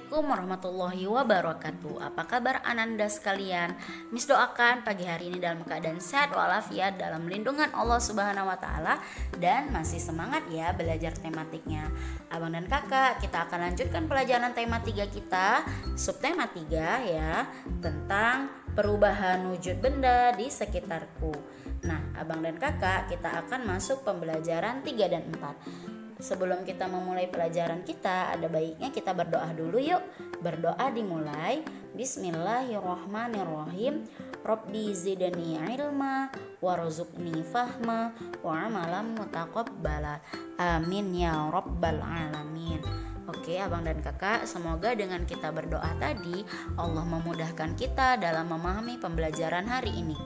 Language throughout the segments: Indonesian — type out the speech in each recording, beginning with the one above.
Assalamualaikum warahmatullahi wabarakatuh. Apa kabar Ananda sekalian? Miss doakan pagi hari ini dalam keadaan sehat walafiat dalam lindungan Allah Subhanahu wa taala dan masih semangat ya belajar tematiknya. Abang dan Kakak, kita akan lanjutkan pelajaran tema 3 kita, subtema 3 ya, tentang perubahan wujud benda di sekitarku. Nah, Abang dan Kakak, kita akan masuk pembelajaran 3 dan 4. Sebelum kita memulai pelajaran kita, ada baiknya kita berdoa dulu yuk. Berdoa dimulai. Bismillahirrahmanirrahim. Rabbi zidni ilma warzuqni fahma wa amalan mutaqabbala. Amin ya rabbal alamin. Oke, Abang dan Kakak, semoga dengan kita berdoa tadi Allah memudahkan kita dalam memahami pembelajaran hari ini.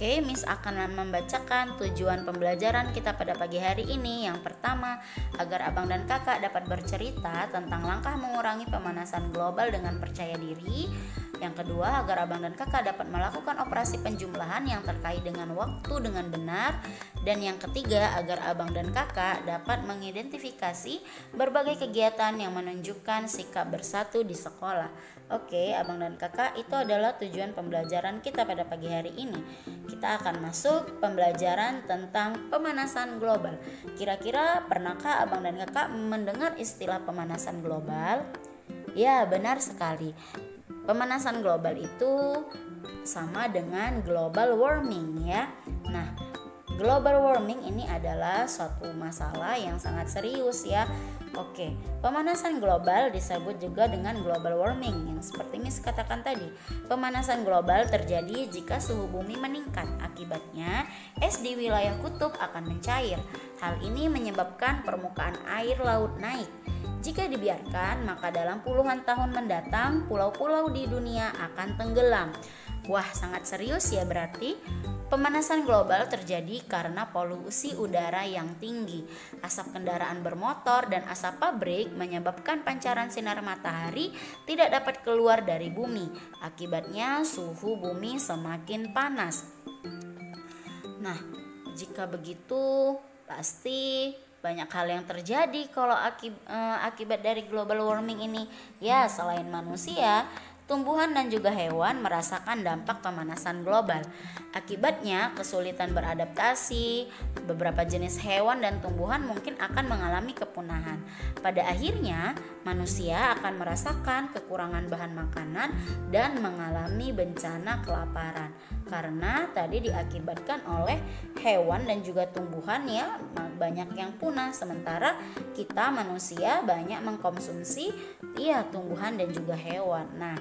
Oke, Miss akan membacakan tujuan pembelajaran kita pada pagi hari ini. Yang pertama, agar Abang dan Kakak dapat bercerita tentang langkah mengurangi pemanasan global dengan percaya diri. Yang kedua, agar Abang dan Kakak dapat melakukan operasi penjumlahan yang terkait dengan waktu dengan benar. Dan yang ketiga, agar Abang dan Kakak dapat mengidentifikasi berbagai kegiatan yang menunjukkan sikap bersatu di sekolah. Oke, Abang dan Kakak, itu adalah tujuan pembelajaran kita pada pagi hari ini. Kita akan masuk pembelajaran tentang pemanasan global. Kira-kira pernahkah Abang dan Kakak mendengar istilah pemanasan global? Ya, benar sekali. Pemanasan global itu sama dengan global warming ya. Nah, global warming ini adalah suatu masalah yang sangat serius ya. Oke, pemanasan global disebut juga dengan global warming yang seperti Miss katakan tadi. Pemanasan global terjadi jika suhu bumi meningkat. Akibatnya, es di wilayah kutub akan mencair. Hal ini menyebabkan permukaan air laut naik. Jika dibiarkan, maka dalam puluhan tahun mendatang, pulau-pulau di dunia akan tenggelam. Wah, sangat serius ya berarti. Pemanasan global terjadi karena polusi udara yang tinggi. Asap kendaraan bermotor dan asap pabrik menyebabkan pancaran sinar matahari tidak dapat keluar dari bumi. Akibatnya suhu bumi semakin panas. Nah, jika begitu pasti banyak hal yang terjadi kalau akibat dari global warming ini. Ya, selain manusia, tumbuhan dan juga hewan merasakan dampak pemanasan global. Akibatnya, kesulitan beradaptasi, beberapa jenis hewan dan tumbuhan mungkin akan mengalami kepunahan. Pada akhirnya, manusia akan merasakan kekurangan bahan makanan dan mengalami bencana kelaparan. Karena tadi diakibatkan oleh hewan dan juga tumbuhan ya banyak yang punah. Sementara kita manusia banyak mengkonsumsi tumbuhan dan juga hewan. Nah,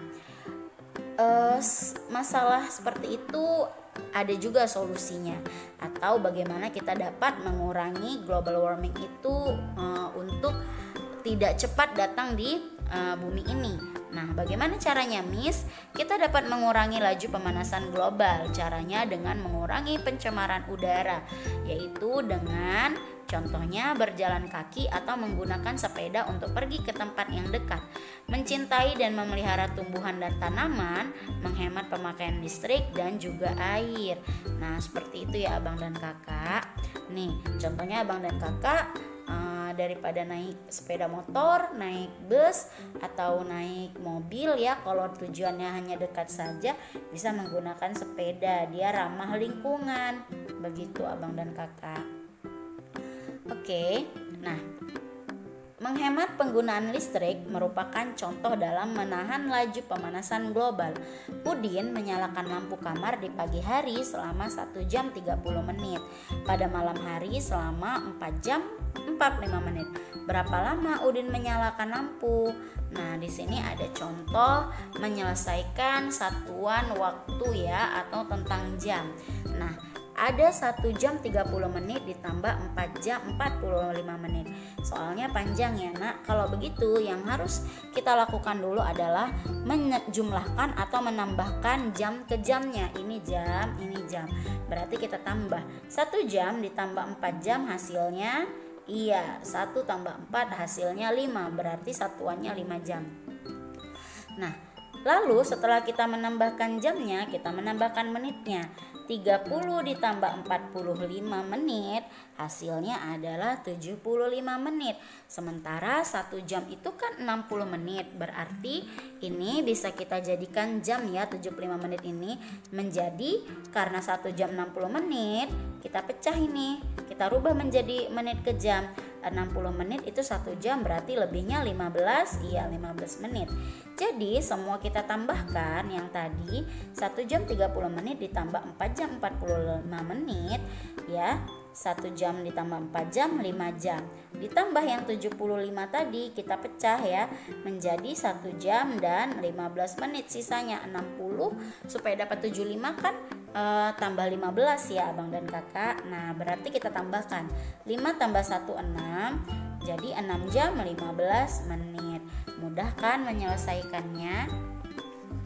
masalah seperti itu ada juga solusinya, atau bagaimana kita dapat mengurangi global warming itu untuk tidak cepat datang di bumi ini. Nah, bagaimana caranya, Miss? Kita dapat mengurangi laju pemanasan global. Caranya dengan mengurangi pencemaran udara, yaitu dengan contohnya berjalan kaki atau menggunakan sepeda untuk pergi ke tempat yang dekat. Mencintai dan memelihara tumbuhan dan tanaman, menghemat pemakaian listrik dan juga air. Nah, seperti itu ya Abang dan Kakak. Nih, contohnya Abang dan Kakak daripada naik sepeda motor, naik bus atau naik mobil ya, kalau tujuannya hanya dekat saja, bisa menggunakan sepeda, dia ramah lingkungan. Begitu Abang dan Kakak. Oke, nah, menghemat penggunaan listrik merupakan contoh dalam menahan laju pemanasan global. Udin menyalakan lampu kamar di pagi hari selama 1 jam 30 menit, pada malam hari selama 4 jam 45 menit. Berapa lama Udin menyalakan lampu? Nah, di sini ada contoh menyelesaikan satuan waktu ya, atau tentang jam. Nah, ada 1 jam 30 menit ditambah 4 jam 45 menit. Soalnya panjang ya nak. Kalau begitu yang harus kita lakukan dulu adalah menjumlahkan atau menambahkan jam ke jamnya. Ini jam, ini jam. Berarti kita tambah 1 jam ditambah 4 jam hasilnya 1 tambah 4 hasilnya 5. Berarti satuannya 5 jam. Nah, Lalu setelah kita menambahkan jamnya, kita menambahkan menitnya. 30 ditambah 45 menit, hasilnya adalah 75 menit. Sementara 1 jam itu kan 60 menit. Berarti ini bisa kita jadikan jam ya, 75 menit ini menjadi, karena 1 jam 60 menit, kita pecah ini. Kita rubah menjadi menit ke jam. 60 menit itu 1 jam, berarti lebihnya 15 menit. Jadi semua kita tambahkan yang tadi 1 jam 30 menit ditambah 4 jam 45 menit ya. 1 jam ditambah 4 jam 5 jam. Ditambah yang 75 tadi kita pecah ya menjadi 1 jam dan 15 menit, sisanya 60 supaya dapat 75 kan tambah 15 ya abang dan kakak. Nah berarti kita tambahkan 5 tambah 1 6, jadi 6 jam 15 menit. Mudah kan menyelesaikannya?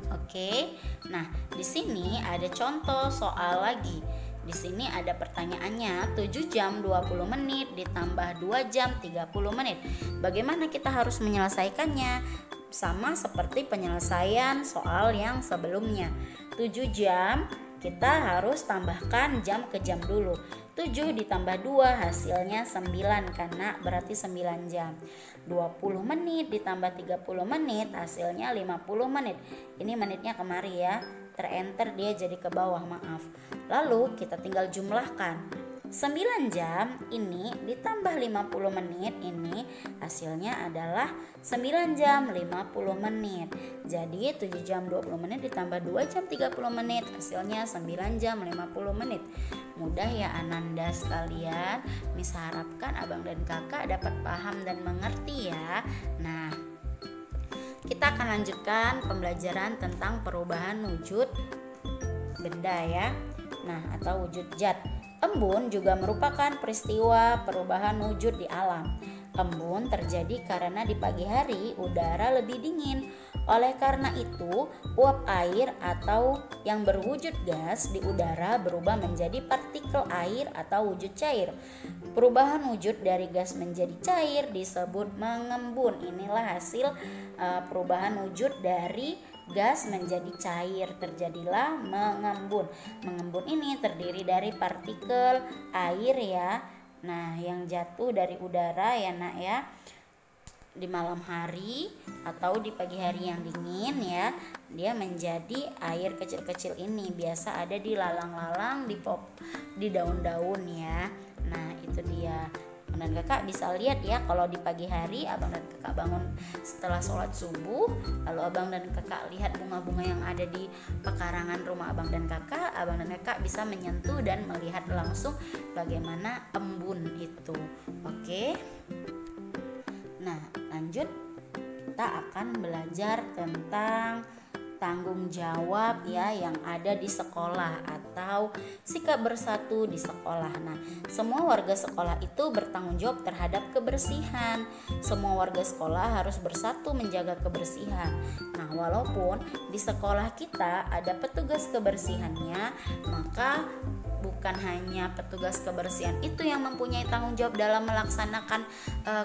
Oke. Nah di sini ada contoh soal lagi. Di sini ada pertanyaannya, 7 jam 20 menit ditambah 2 jam 30 menit. Bagaimana kita harus menyelesaikannya? Sama seperti penyelesaian soal yang sebelumnya. 7 jam kita harus tambahkan jam ke jam dulu. 7 ditambah 2 hasilnya 9 karena berarti 9 jam. 20 menit ditambah 30 menit hasilnya 50 menit. Ini menitnya kemari ya, terenter dia jadi ke bawah, maaf. Lalu kita tinggal jumlahkan. 9 jam ini ditambah 50 menit ini hasilnya adalah 9 jam 50 menit. Jadi 7 jam 20 menit ditambah 2 jam 30 menit hasilnya 9 jam 50 menit. Mudah ya Ananda sekalian. Miss harapkan abang dan kakak dapat paham dan mengerti ya. Nah, kita akan lanjutkan pembelajaran tentang perubahan wujud benda ya. Nah, atau wujud zat. Embun juga merupakan peristiwa perubahan wujud di alam. Embun terjadi karena di pagi hari udara lebih dingin. Oleh karena itu, uap air atau yang berwujud gas di udara berubah menjadi partikel air atau wujud cair. Perubahan wujud dari gas menjadi cair disebut mengembun. Inilah hasil perubahan wujud dari gas menjadi cair, terjadilah mengembun. Mengembun ini terdiri dari partikel air ya. Nah, yang jatuh dari udara ya nak ya, di malam hari atau di pagi hari yang dingin ya, dia menjadi air kecil-kecil ini. Biasa ada di lalang-lalang, di daun-daun ya. Nah, itu dia. Dan kakak bisa lihat ya, kalau di pagi hari abang dan kakak bangun setelah sholat subuh, lalu abang dan kakak lihat bunga-bunga yang ada di pekarangan rumah abang dan kakak bisa menyentuh dan melihat langsung bagaimana embun itu. Oke. Nah, lanjut kita akan belajar tentang tanggung jawab ya yang ada di sekolah atau sikap bersatu di sekolah. Nah, semua warga sekolah itu bertanggung jawab terhadap kebersihan. Semua warga sekolah harus bersatu menjaga kebersihan. Nah, walaupun di sekolah kita ada petugas kebersihannya, maka bukan hanya petugas kebersihan itu yang mempunyai tanggung jawab dalam melaksanakan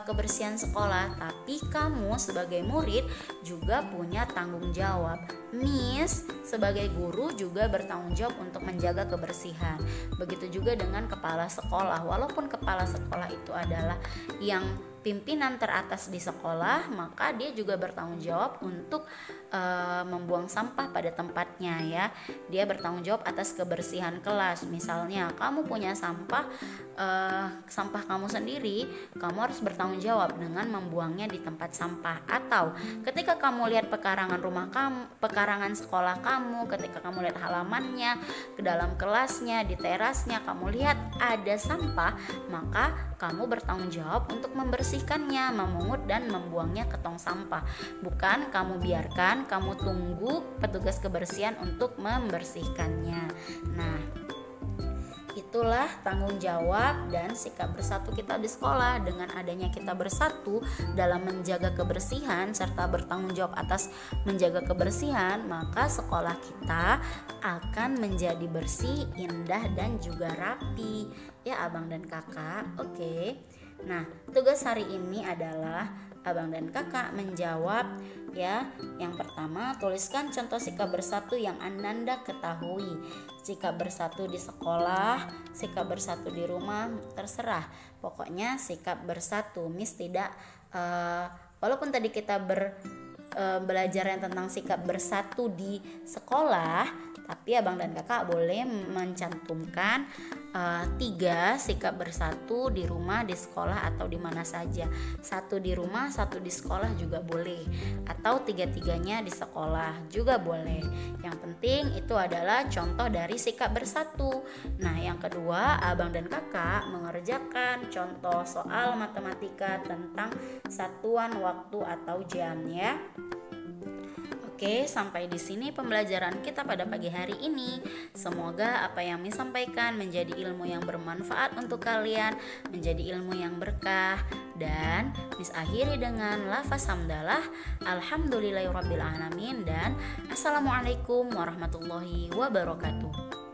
kebersihan sekolah, tapi kamu sebagai murid juga punya tanggung jawab. Miss sebagai guru juga bertanggung jawab untuk menjaga kebersihan. Begitu juga dengan kepala sekolah. Walaupun kepala sekolah itu adalah yang pimpinan teratas di sekolah, maka dia juga bertanggung jawab untuk membuang sampah pada tempatnya ya. Dia bertanggung jawab atas kebersihan kelas. Misalnya kamu punya sampah kamu sendiri, kamu harus bertanggung jawab dengan membuangnya di tempat sampah. Atau ketika kamu lihat pekarangan rumah kamu, pekarangan sekolah kamu, ketika kamu lihat halamannya, ke dalam kelasnya, di terasnya, kamu lihat ada sampah, maka kamu bertanggung jawab untuk membersihkannya, memungut dan membuangnya ke tong sampah. Bukan kamu biarkan, kamu tunggu petugas kebersihan untuk membersihkannya. Nah, itulah tanggung jawab dan sikap bersatu kita di sekolah. Dengan adanya kita bersatu dalam menjaga kebersihan serta bertanggung jawab atas menjaga kebersihan, maka sekolah kita akan menjadi bersih, indah dan juga rapi ya abang dan kakak. Oke. Nah, tugas hari ini adalah abang dan kakak menjawab ya. Yang pertama, tuliskan contoh sikap bersatu yang Ananda ketahui. Sikap bersatu di sekolah, sikap bersatu di rumah, terserah. Pokoknya sikap bersatu. Miss tidak walaupun tadi kita belajar yang tentang sikap bersatu di sekolah, tapi abang dan kakak boleh mencantumkan 3 sikap bersatu di rumah, di sekolah, atau di mana saja. 1 di rumah, 1 di sekolah juga boleh, atau 3-3-nya di sekolah juga boleh. Yang penting itu adalah contoh dari sikap bersatu. Nah, yang kedua, abang dan kakak mengerjakan contoh soal matematika tentang satuan waktu atau jam ya. Oke, sampai di sini pembelajaran kita pada pagi hari ini. Semoga apa yang Miss sampaikan menjadi ilmu yang bermanfaat untuk kalian, menjadi ilmu yang berkah. Dan Miss akhiri dengan lafaz hamdalah, alhamdulillahirabbil alamin, dan assalamualaikum warahmatullahi wabarakatuh.